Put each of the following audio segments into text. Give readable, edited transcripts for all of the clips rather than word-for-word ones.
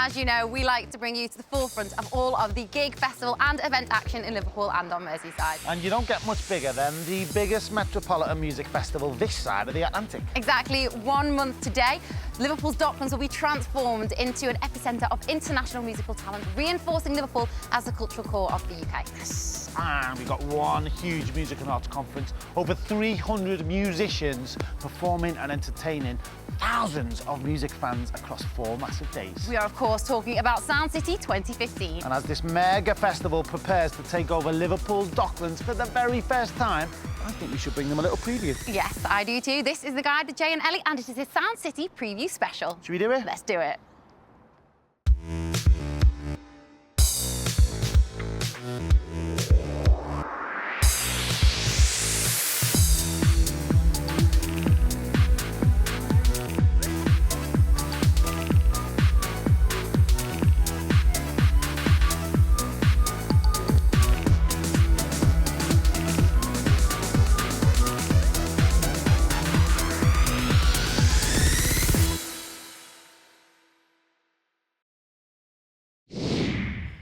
as you know, we like to bring you to the forefront of all of the gig, festival and event action in Liverpool and on Merseyside. And you don't get much bigger than the biggest metropolitan music festival this side of the Atlantic. Exactly 1 month today, Liverpool's Docklands will be transformed into an epicentre of international musical talent, reinforcing Liverpool as the cultural core of the UK. Yes, and we've got one huge music and arts conference, over 300 musicians performing and entertaining thousands of music fans across 4 massive days. We are, of course, talking about Sound City 2015. And as this mega festival prepares to take over Liverpool's Docklands for the very first time, I think we should bring them a little preview. Yes, I do too. This is the guide to Jay and Ellie, and it is a Sound City preview special. Should we do it? Let's do it.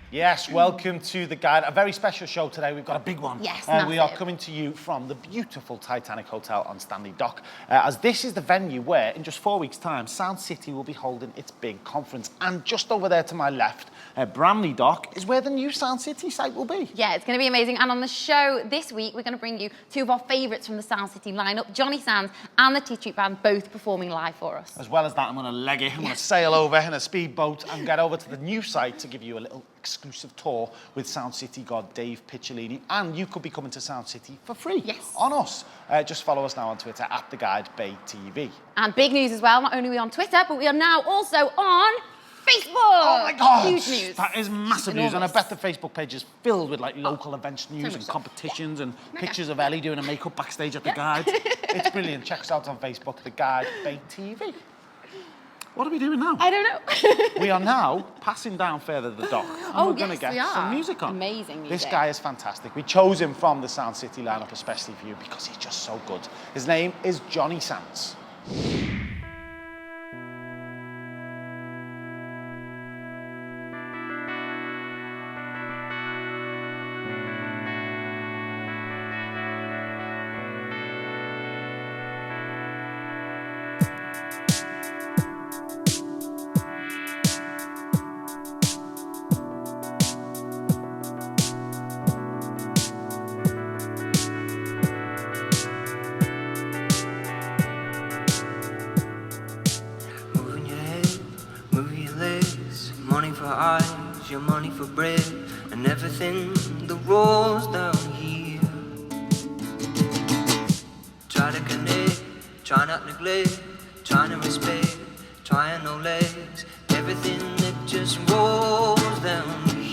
Yes, welcome to the guide. A very special show today. We've got a big one. Yes, we are coming to you from the beautiful Titanic Hotel on Stanley Dock, as this is the venue where, in just 4 weeks' time, Sound City will be holding its big conference. And just over there to my left, Bramley Dock, is where the new Sound City site will be. Yeah, it's going to be amazing. And on the show this week, we're going to bring you 2 of our favourites from the Sound City lineup, Johnny Sands and the Tea Troop Band, both performing live for us. As well as that, I'm going to leg it. I'm going to sail over in a speedboat and get over to the new site to give you a little exclusive tour with Sound City god Dave Picciolini, and you could be coming to Sound City for free. Yes. On us. Just follow us now on Twitter at @TheGuideBayTV. And big news as well, not only are we on Twitter, but we are now also on Facebook. Oh my God! Huge news. That is massive news, and I bet the Facebook page is filled with like local events news and stuff. competitions and pictures of Ellie doing a makeup backstage at the Guide. It's brilliant. Check us out on Facebook, The Guide Bay TV. What are we doing now? I don't know. We are now passing down further the dock, and we're going to get some music on. Amazing music. This guy is fantastic. We chose him from the Sound City lineup especially for you because he's just so good. His name is Johnny Sands. Your money for bread and everything that rolls down here. Try to connect, try not neglect, trying to respect, trying no legs, everything that just rolls down here.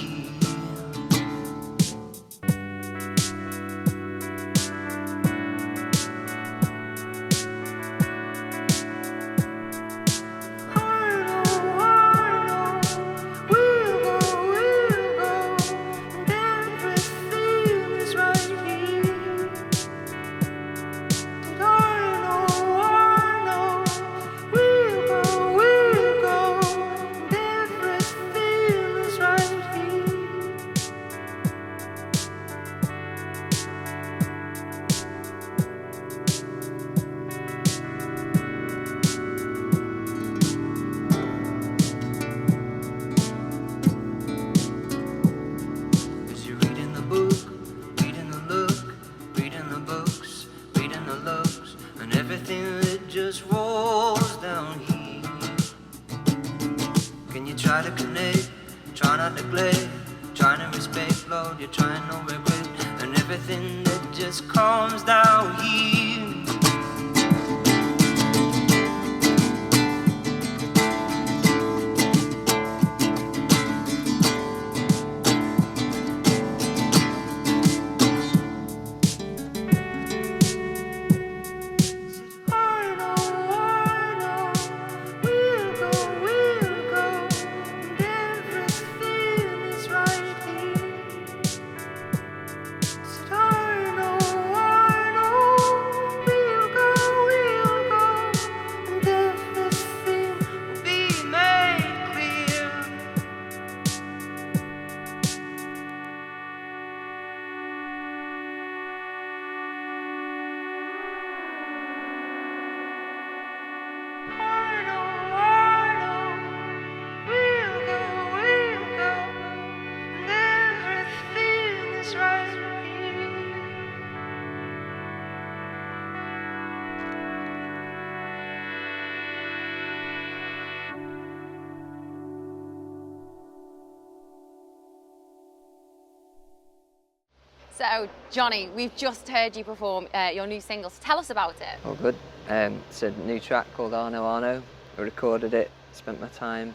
So, Johnny, we've just heard you perform your new single. So tell us about it. All good. It's a new track called Arno Arno. I recorded it, spent my time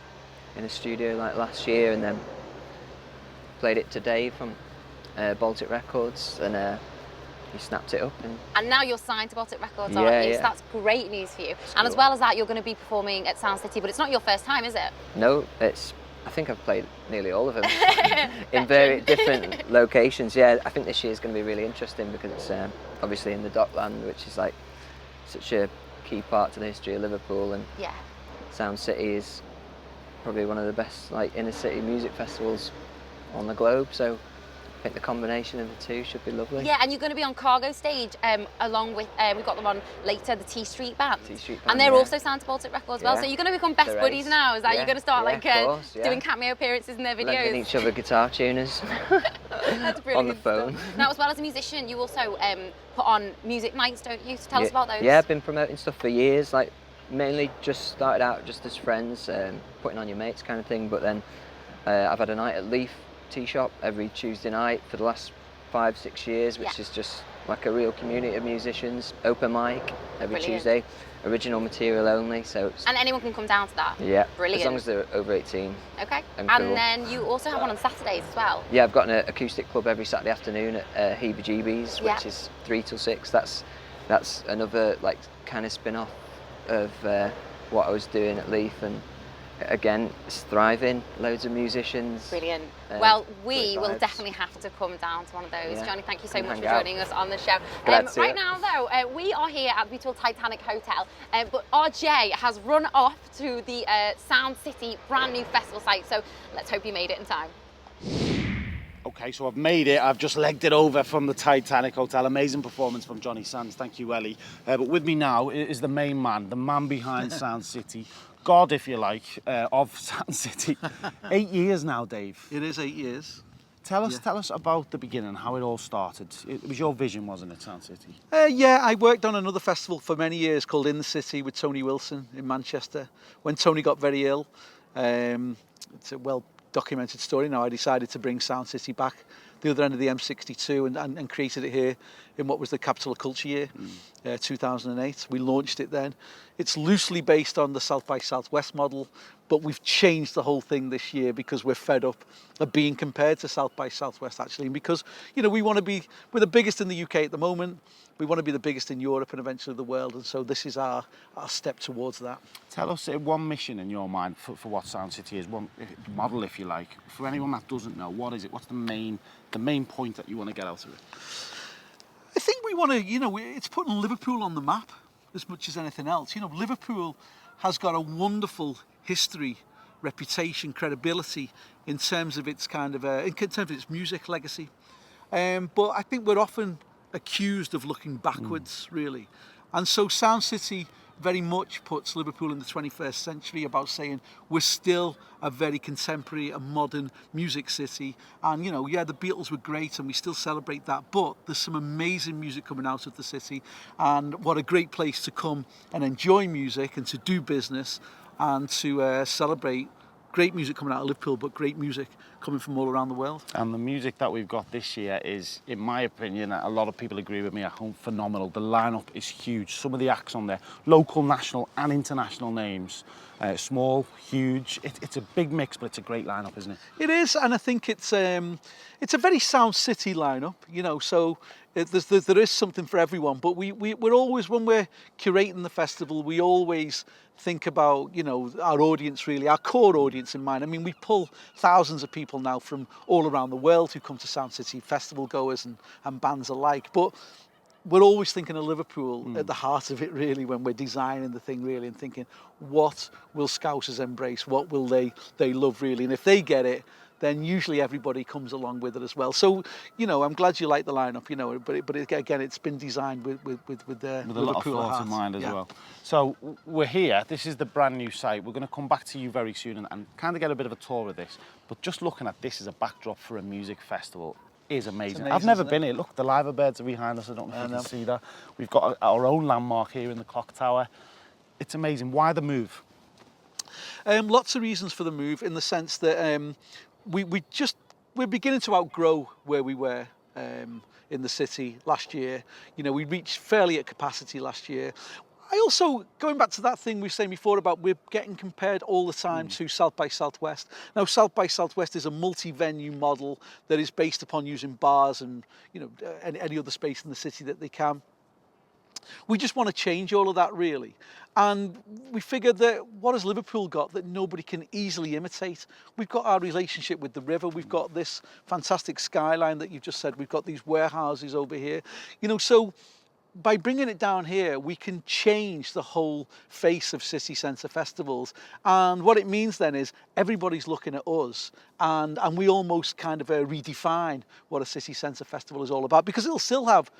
in a studio like last year, and then played it to Dave from Baltic Records, and he snapped it up. And now you're signed to Baltic Records, Yeah, aren't you? yeah. So that's great news for you. It's And cool. as well as that, you're going to be performing at Sound City, but it's not your first time, is it? No, I think I've played nearly all of them in very different locations. Yeah, I think this year's going to be really interesting because it's obviously in the Docklands, which is like such a key part to the history of Liverpool, and Yeah. Sound City is probably one of the best like inner city music festivals on the globe. So I think the combination of the two should be lovely. Yeah, and you're going to be on Cargo Stage along with, we've got them on later, the T Street Band. T Street And Band, they're yeah. also signed to Baltic Records as well. Yeah. So you're going to become best They're buddies ace. now. Is that Yeah, you're going to start yeah, like of course, yeah. doing cameo appearances in their videos? Lending each other guitar tuners That's brilliant on the phone. stuff. Now, as well as a musician, you also put on music nights, don't you? So tell us about those. Yeah, I've been promoting stuff for years, like mainly just started out just as friends, putting on your mates kind of thing, but then I've had a night at Leaf Tea Shop every Tuesday night for the last 5-6 years, which is just like a real community of musicians, open mic every Brilliant. Tuesday, original material only, so it's, And anyone can come down to that? yeah, Brilliant. as long as they're over 18. Okay. And And cool. then you also have one on Saturdays as well. Yeah, I've got an acoustic club every Saturday afternoon at Heebie Jeebies, Yeah. which is 3 till 6. That's another like kind of spin-off of what I was doing at Leaf, and again, it's thriving, loads of musicians. Brilliant. Well, we great will vibes. definitely have to come down to one of those. Yeah. Tony, thank you so Come much hang for out. joining us on the show. Glad to see Right it. now, though, we are here at the beautiful Titanic Hotel, but our Jay has run off to the Sound City brand new festival site, so let's hope you made it in time. Okay, so I've made it. I've just legged it over from the Titanic Hotel. Amazing performance from Johnny Sands. Thank you, Ellie. But with me now is the main man, the man behind Sound City. God, if you like, of Sound City. 8 years now, Dave. It is 8 years. Tell us about the beginning, how it all started. It was your vision, wasn't it, Sound City? Yeah, I worked on another festival for many years called In the City with Tony Wilson in Manchester. When Tony got very ill, it's a well-documented story now, I decided to bring Sound City back the other end of the M62 and created it here in what was the Capital of Culture year, 2008. We launched it then. It's loosely based on the South by Southwest model, but we've changed the whole thing this year because we're fed up of being compared to South by Southwest actually, and because, you know, we're the biggest in the UK at the moment. We want to be the biggest in Europe and eventually the world, and so this is our step towards that. Tell us one mission in your mind for what Sound City is, one model, if you like. For anyone that doesn't know, what is it? What's the main point that you want to get out of it? I think we want to, it's putting Liverpool on the map as much as anything else. You know, Liverpool has got a wonderful history, reputation, credibility in terms of its in terms of its music legacy. But I think we're often accused of looking backwards, really. And so Sound City very much puts Liverpool in the 21st century, about saying we're still a very contemporary and modern music city. And, you know, yeah, the Beatles were great and we still celebrate that, but there's some amazing music coming out of the city. And what a great place to come and enjoy music and to do business and to celebrate great music coming out of Liverpool, but great music coming from all around the world. And the music that we've got this year is, in my opinion, a lot of people agree with me at home, phenomenal. The lineup is huge. Some of the acts on there, local, national and international names. Small, huge. It's a big mix, but it's a great lineup, isn't it? It is, and I think it's a very Sound City lineup, you know, so there is something for everyone, but we're always, when we're curating the festival, we always think about, you know, our audience really, our core audience in mind. I mean, we pull thousands of people now from all around the world who come to Sound City, festival goers and bands alike, but we're always thinking of Liverpool at the heart of it really when we're designing the thing really, and thinking, what will Scousers embrace? What will they love really? And if they get it, then usually everybody comes along with it as well. So, you know, I'm glad you like the lineup, you know, but again, it's been designed with a lot of Liverpool thought heart in mind as yeah. well. So we're here. This is the brand new site. We're going to come back to you very soon and kind of get a bit of a tour of this. But just looking at this as a backdrop for a music festival is amazing. I've never been here. Look, the liver birds are behind us. I don't know if you can see that. We've got our own landmark here in the clock tower. It's amazing. Why the move? Lots of reasons for the move, in the sense that we're beginning to outgrow where we were. in the city last year. You know, we reached fairly at capacity last year. I also, going back to that thing we were saying before about we're getting compared all the time to South by Southwest. Now, South by Southwest is a multi-venue model that is based upon using bars and, you know, any other space in the city that they can. We just want to change all of that, really. And we figured that what has Liverpool got that nobody can easily imitate? We've got our relationship with the river. We've got this fantastic skyline that you've just said. We've got these warehouses over here. You know, so by bringing it down here, we can change the whole face of city centre festivals. And what it means then is everybody's looking at us, and we almost kind of redefine what a city centre festival is all about, because it'll still have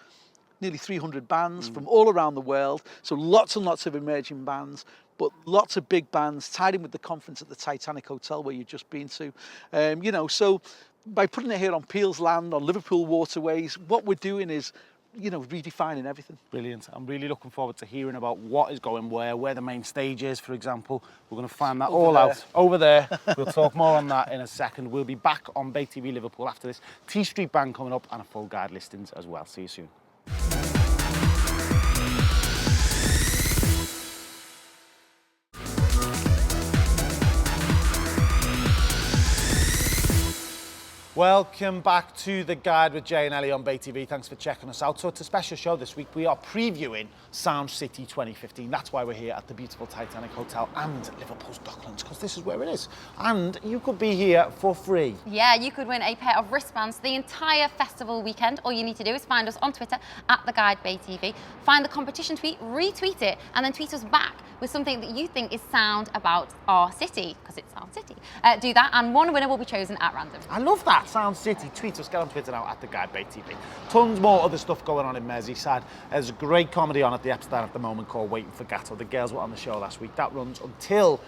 nearly 300 bands from all around the world, so lots and lots of emerging bands, but lots of big bands tied in with the conference at the Titanic Hotel where you've just been to. You know, so by putting it here on Peel's land, on Liverpool waterways, what we're doing is, you know, redefining everything. Brilliant. I'm really looking forward to hearing about what is going where the main stage is, for example. We're going to find that all out over there. We'll talk more on that in a second. We'll be back on Bay TV Liverpool after this. T Street Band coming up and a full guide listings as well. See you soon. Welcome back to The Guide with Jay and Ellie on Bay TV. Thanks for checking us out. So it's a special show this week. We are previewing Sound City 2015. That's why we're here at the beautiful Titanic Hotel and Liverpool's Docklands, because this is where it is. And you could be here for free. Yeah, you could win a pair of wristbands the entire festival weekend. All you need to do is find us on Twitter at The Guide Bay TV. Find the competition tweet, retweet it, and then tweet us back with something that you think is sound about our city, because it's Sound City. Do that, and one winner will be chosen at random. I love that. Sound City. Tweet us. Get on Twitter now at The Guide Bay TV. Tons more other stuff going on in Merseyside. There's a great comedy on at the Epstein at the moment called Waiting for Gatto. The girls were on the show last week. That runs until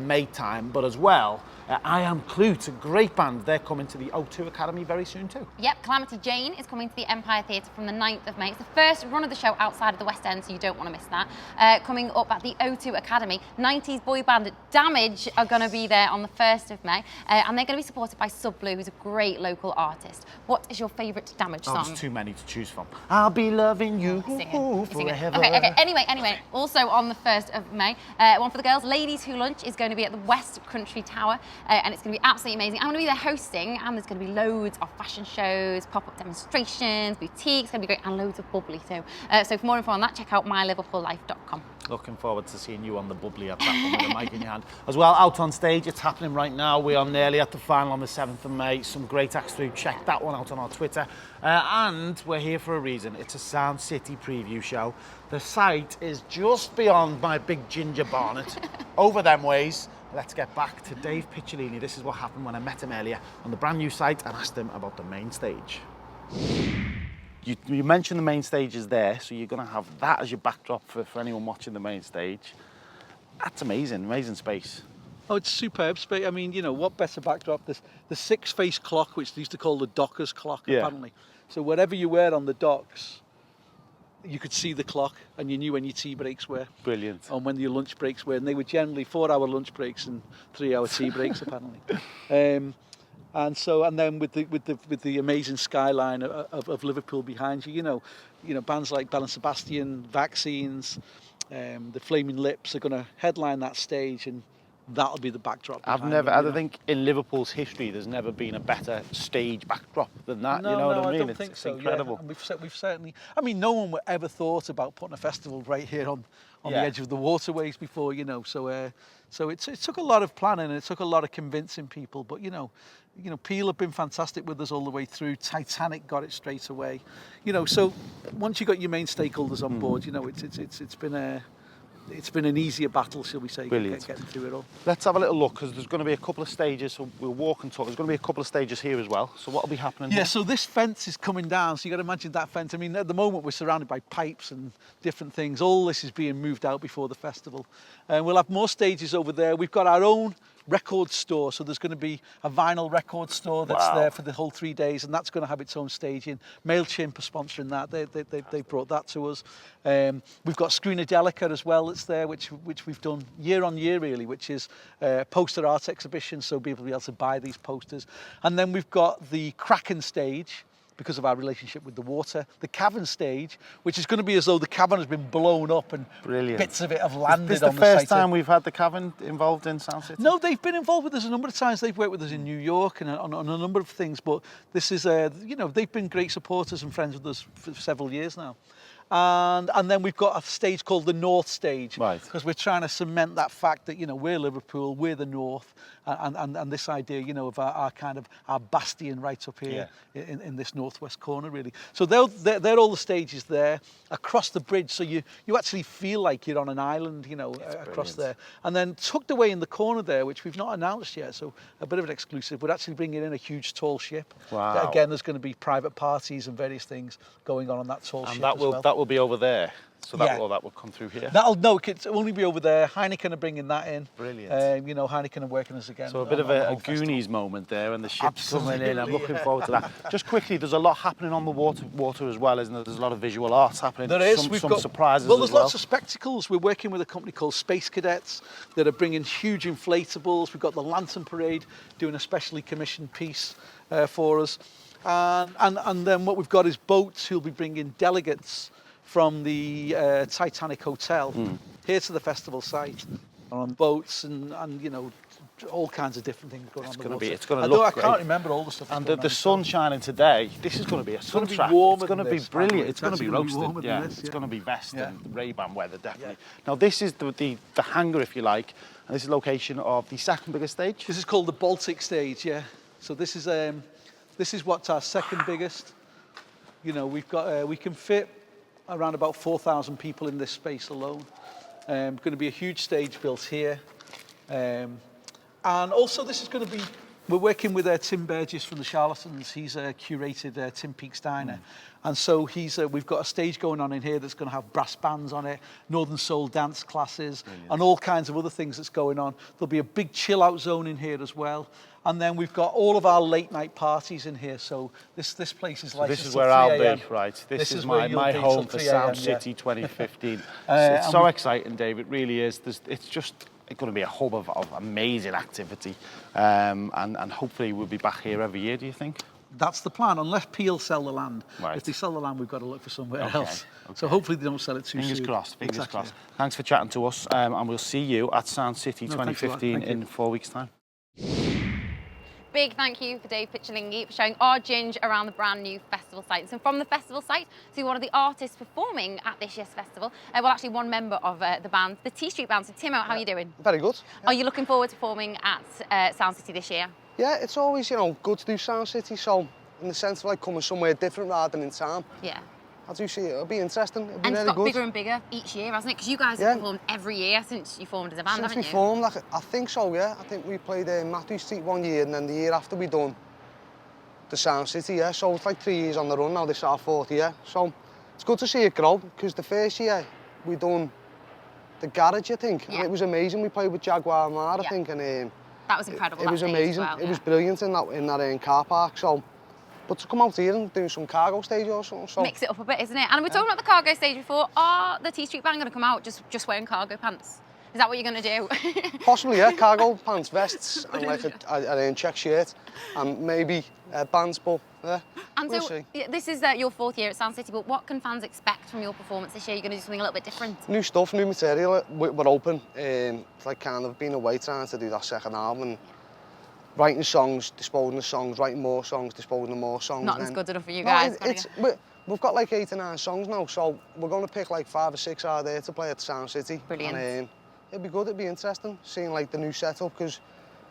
May time. But as well, I Am Clute, a great band. They're coming to the O2 Academy very soon too. Yep, Calamity Jane is coming to the Empire Theatre from the 9th of May. It's the first run of the show outside of the West End, so you don't want to miss that. Coming up at the O2 Academy, 90s boy band Damage are going to be there on the 1st of May, and they're going to be supported by Sub Blue, who's a great local artist. What is your favourite Damage song? There's too many to choose from. I'll be loving you forever. Okay. Anyway, also on the 1st of May, one for the girls, Ladies Who Lunch is going to be at the West Country Tower, and it's going to be absolutely amazing. I'm going to be there hosting, and there's going to be loads of fashion shows, pop-up demonstrations, boutiques. It's going to be great, and loads of bubbly too. So for more info on that, check out myliverpoollife.com. Looking forward to seeing you on the bubbly at that one with a mic in your hand. As well, out on stage, it's happening right now. We are nearly at the final on the 7th of May. Some great acts through. Check that one out on our Twitter. And we're here for a reason. It's a Sound City preview show. The site is just beyond my big ginger bonnet. Over them ways. Let's get back to Dave Picciolini. This is what happened when I met him earlier on the brand new site and asked him about the main stage. You mentioned the main stage is there, so you're going to have that as your backdrop for anyone watching the main stage. That's amazing space. Oh, it's superb space. I mean, you know, what better backdrop? There's the six-face clock, which they used to call the docker's clock, apparently. So wherever you were on the docks, you could see the clock, and you knew when your tea breaks were. Brilliant. And when your lunch breaks were, and they were generally 4-hour lunch breaks and 3-hour tea breaks, apparently. And then with the amazing skyline of Liverpool behind you, you know, bands like Bell and Sebastian, Vaccines, the Flaming Lips are going to headline that stage, and that'll be the backdrop. I think in Liverpool's history, there's never been a better stage backdrop than that. No, you know what I mean? I don't think so. Incredible. Yeah. And we've certainly. I mean, no one ever thought about putting a festival right here on the edge of the waterways before, you know. So it took a lot of planning, and it took a lot of convincing people. But you know, Peel have been fantastic with us all the way through. Titanic got it straight away. You know, so once you got your main stakeholders on board, you know, it's been an easier battle, shall we say, getting through it all. Let's have a little look, because there's going to be a couple of stages, so we'll walk and talk. There's going to be a couple of stages here as well. So what will be happening here? So this fence is coming down, so you got to imagine that fence. I mean, at the moment we're surrounded by pipes and different things. All this is being moved out before the festival. And we'll have more stages over there. We've got our own record store, so there's going to be a vinyl record store that's there for the whole 3 days, and that's going to have its own staging. MailChimp are sponsoring that. They brought that to us. We've got Screenadelica as well that's there, which we've done year on year really, which is a poster art exhibition, so people will be able to buy these posters. And then we've got the Kraken stage, because of our relationship with the water. The cavern stage, which is going to be as though the cavern has been blown up and Brilliant. bits of it have landed Is this on the the first site. time we've had the cavern involved in Sound City? No, they've been involved with us a number of times. They've worked with us in New York and on a number of things, but this is, you know, they've been great supporters and friends with us for several years now. And then we've got a stage called the North Stage, Right. because we're trying to cement that fact that, you know, we're Liverpool, we're the North, and this idea, you know, of our kind of our bastion right up here in this northwest corner, really. So they're all the stages there across the bridge, so you actually feel like you're on an island, you know, across there. And then tucked away in the corner there, which we've not announced yet, so a bit of an exclusive, we're actually bringing in a huge tall ship. Wow. Again, there's going to be private parties and various things going on that tall ship And that will be over there. So that will come through here. It'll only be over there. Heineken are bringing that in. Brilliant. You know, Heineken are working us again. So a bit of a Goonies moment there, and the ship's coming in. I'm looking forward to that. Just quickly, there's a lot happening on the water as well, isn't there? There's a lot of visual arts happening. There is. Some surprises. Well, there's lots of spectacles. We're working with a company called Space Cadets that are bringing huge inflatables. We've got the Lantern Parade doing a specially commissioned piece for us, and then what we've got is boats who'll be bringing delegates from the Titanic Hotel here to the festival site on boats and you know, all kinds of different things going on. It's going to look I great. can't remember all the stuff. And the sun shining today. This is going to be a sun track. It's going to be brilliant. It's going to be roasted. Yeah, this, it's going to be vest and Ray-Ban weather, definitely. Yeah. Now this is the hangar, if you like, and this is the location of the second biggest stage. This is called the Baltic stage. Yeah. So this is what's our second biggest. You know, we've got we can fit around about 4,000 people in this space alone. Going to be a huge stage built here. And also this is going to be, we're working with Tim Burgess from the Charlatans. He's curated Tim Peaks Diner. And so we've got a stage going on in here that's going to have brass bands on it, Northern Soul dance classes, and all kinds of other things that's going on. There'll be a big chill out zone in here as well. And then we've got all of our late night parties in here. So this place is licensed. This is where I'll be, right? This is my home for Sound AM, City 2015. It's so exciting, Dave. It really is. It's just going to be a hub of amazing activity. And hopefully we'll be back here every year, do you think? That's the plan, unless Peel sell the land. Right. If they sell the land, we've got to look for somewhere else. Okay. So hopefully they don't sell it too soon. Fingers crossed, fingers exactly. crossed. Thanks for chatting to us, and we'll see you at Sound City 2015 in 4 weeks' time. Big thank you for Dave Picciolinghi for showing our ginge around the brand new festival site. So from the festival site to one of the artists performing at this year's festival, well, actually one member of the band, the T Street Band. So Timo, how are you doing? Very good. Are you looking forward to performing at Sound City this year? Yeah, it's always, you know, good to do Sound City, so in the sense of like coming somewhere different rather than in town. Yeah. I do see it'll be interesting. It'll be and it's very got good. bigger and bigger each year, hasn't it? Because you guys have performed every year since you formed as a band, Since haven't we you? formed, like, I think so, yeah. I think we played Matthew Street one year, and then the year after we done the Sound City, yeah. So it's like 3 years on the run now, this is our 4th year. So it's good to see it grow, because the first year we done the garage, I think, and it was amazing. We played with Jaguar Mar, I think, and that was incredible. It was amazing. Well, it was brilliant in that car park. So. But to come out here and do some cargo stage or something. So. Mix it up a bit, isn't it? And we're talking about the cargo stage before. Are the T Street Band going to come out just wearing cargo pants? Is that what you're going to do? Possibly, yeah. Cargo pants, vests, and like a check shirt, and maybe bands, but yeah, and we'll so, see. This is your 4th year at Sound City, but what can fans expect from your performance this year? You're going to do something a little bit different? New stuff, new material. We're open. It's like kind of been away trying to do that second album. And writing songs, disposing of songs, writing more songs, disposing of more songs. Not as good enough for you guys. We've got like 8 or 9 songs now, so we're going to pick like 5 or 6 out there to play at Sound City. Brilliant. And it'd be good, it'd be interesting, seeing like the new setup, because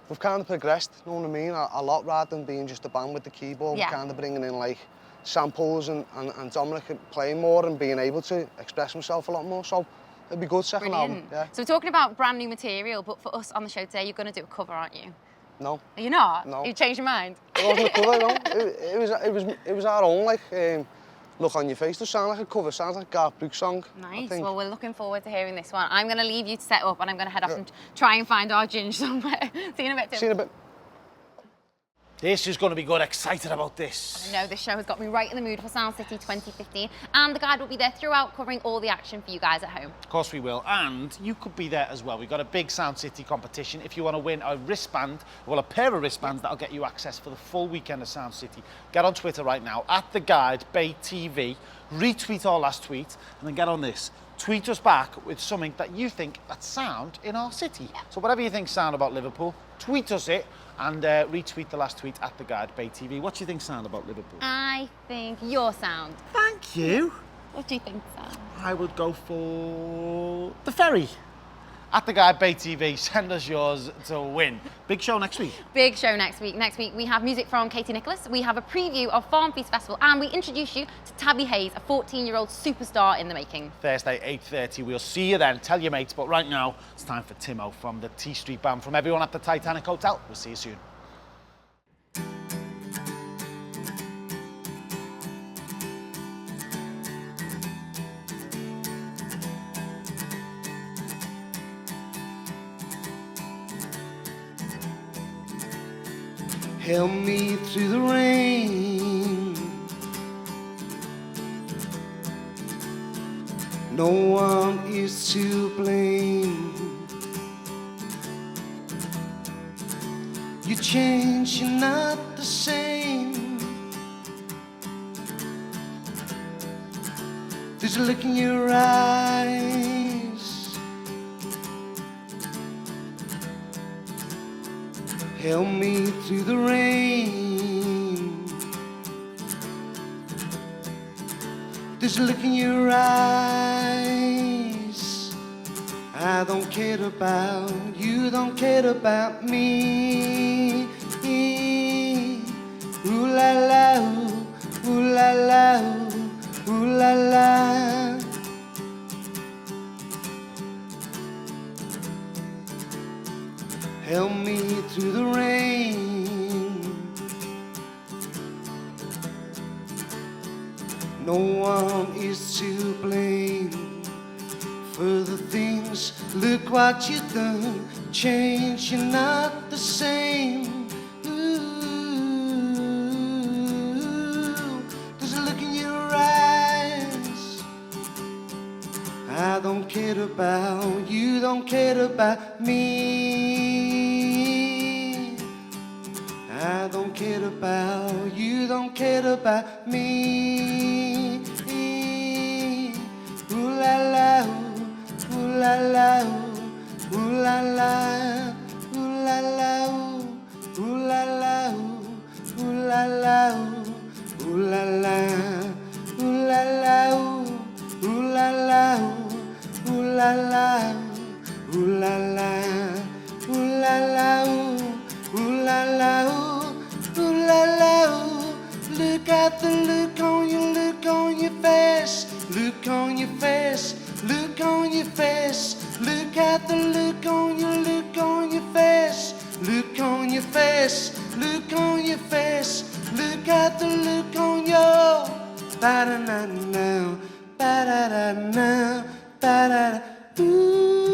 we've kind of progressed, you know what I mean, a lot, rather than being just a band with the keyboard. We're kind of bringing in like samples and Dominic playing more and being able to express himself a lot more, so it'd be good second album. Yeah. So we're talking about brand new material, but for us on the show today, you're going to do a cover, aren't you? No. Are you not? No. You've changed your mind? It wasn't a cover, no. It was our own, like, look on your face. Does sound like a cover, sounds like a Garth Brooks song. Nice. Well, we're looking forward to hearing this one. I'm going to leave you to set up, and I'm going to head off and try and find our ginge somewhere. See you in a bit, Tim. See you in a bit. This is going to be good. Excited about this. I know, this show has got me right in the mood for Sound City 2015, and the guide will be there throughout, covering all the action for you guys at home. Of course we will, and you could be there as well. We've got a big Sound City competition. If you want to win a wristband, well, a pair of wristbands, that'll get you access for the full weekend of Sound City. Get on Twitter right now, @theguidebay.tv, retweet our last tweet, and then get on this. Tweet us back with something that you think that's sound in our city. Yeah. So whatever you think sound about Liverpool, tweet us it, and retweet the last tweet @theguidebay.tv. What do you think sound about Liverpool? I think your sound. Thank you. What do you think sound? I would go for the ferry. @theguidebay.tv, send us yours to win. Big show next week. Big show next week. Next week we have music from Katie Nicholas, we have a preview of Farm Feast Festival, and we introduce you to Tabby Hayes, a 14-year-old superstar in the making. Thursday, 8:30. We'll see you then. Tell your mates. But right now, it's time for Timo from the T Street Band. From everyone at the Titanic Hotel, we'll see you soon. Help me through the rain. No one is to blame. You change, you're not the same. There's a look in your eyes. Help me through the rain. There's a look in your eyes. I don't care about you, don't care about me. Ooh la la, ooh la la, ooh la la. Help me through the rain. No one is to blame for the things. Look what you've done. Change, you're not the same. Ooh, there's a look in your eyes. I don't care about you, don't care about me. I don't care about you, don't care about me. Ooh la la, ooh la la, ooh la la, ooh la la, ooh la la, ooh la la, ooh la la, ooh la la, ooh la la, ooh la la, ooh la la, ooh la la, ooh la la, ooh la la. Look at the look on your face. Look on your face. Look on your face. Look at the look on your face. Look on your face. Look on your face. Look at the look on your. Ba da na na, ba da da na, ba da da. Ooh.